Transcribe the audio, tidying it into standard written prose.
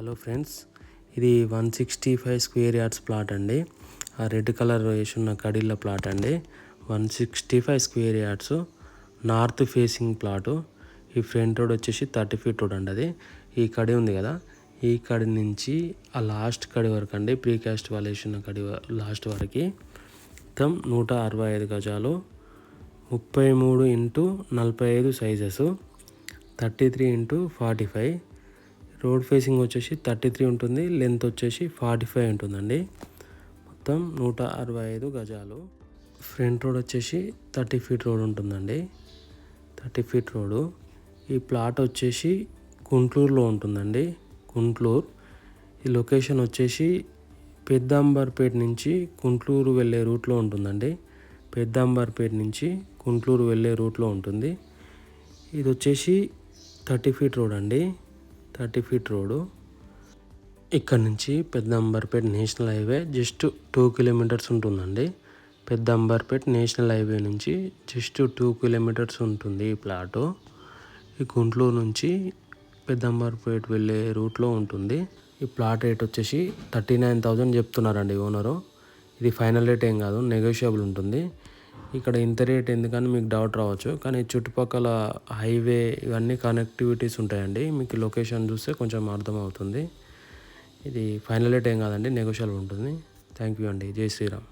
Hello friends, ఇది 165 square yards plot అండి. ఆ రెడ్ కలర్ వేసున్న కడిళ్ళ ప్లాట్ అండి. 165 square yards north facing plot. ఈ ఫ్రంట్ రోడ్ వచ్చేసి 30 ఫీట్ రోడ్ అండి. అది ఈ కడి ఉంది కదా, ఈ కడి నుంచి ఆ లాస్ట్ కడి వరకు అండి, ప్రీకాస్ట్ వాళ్ళు వేసున్న కడి లాస్ట్ వరకు మొత్తం 165 గజాలు, 33x45 sizes, 33x45. Road facing వచ్చేసి 33 ఉంటుంది, లెంత్ వచ్చేసి 45 ఉంటుందండి. మొత్తం 165 గజాలు. ఫ్రంట్ రోడ్ వచ్చేసి 30 ఫీట్ రోడ్ ఉంటుందండి. 30 ఫీట్ రోడ్. ఈ ప్లాట్ వచ్చేసి గుంటూరులో ఉంటుందండి. గుంటూరు. ఈ లొకేషన్ వచ్చేసి పెద్దాంబర్పేట నుంచి గుంటూరు వెళ్ళే రూట్లో ఉంటుందండి. పెద్దాంబర్పేట నుంచి గుంటూరు వెళ్ళే రూట్లో ఉంటుంది. ఇది వచ్చేసి 30 ఫీట్ రోడ్ అండి. 30 ఫీట్ రోడ్. ఇక్కడ నుంచి Pedda Amberpet national highway just 2 kilometres ఉంటుందండి. పెద్దాంబర్పేట నేషనల్ హైవే నుంచి జస్ట్ 2 కిలోమీటర్స్ ఉంటుంది ఈ ప్లాటు. ఈ గుంటూరు నుంచి పెద్దాంబర్పేట వెళ్ళే రూట్లో ఉంటుంది. ఈ ప్లాట్ రేట్ వచ్చేసి 39,000 చెప్తున్నారండి ఓనరు. ఇది ఫైనల్ రేట్ ఏం కాదు, నెగోషియబుల్ ఉంటుంది. ఇక్కడ ఇంత రేట్ ఎందుకని మీకు డౌట్ రావచ్చు, కానీ చుట్టుపక్కల హైవే ఇవన్నీ కనెక్టివిటీస్ ఉంటాయండి. మీకు లొకేషన్ చూస్తే కొంచెం అర్థమవుతుంది. ఇది ఫైనల్ రేట్ ఏం కాదండి, నెగోషియబుల్ ఉంటుంది. థ్యాంక్ యూ అండి. జై శ్రీరామ్.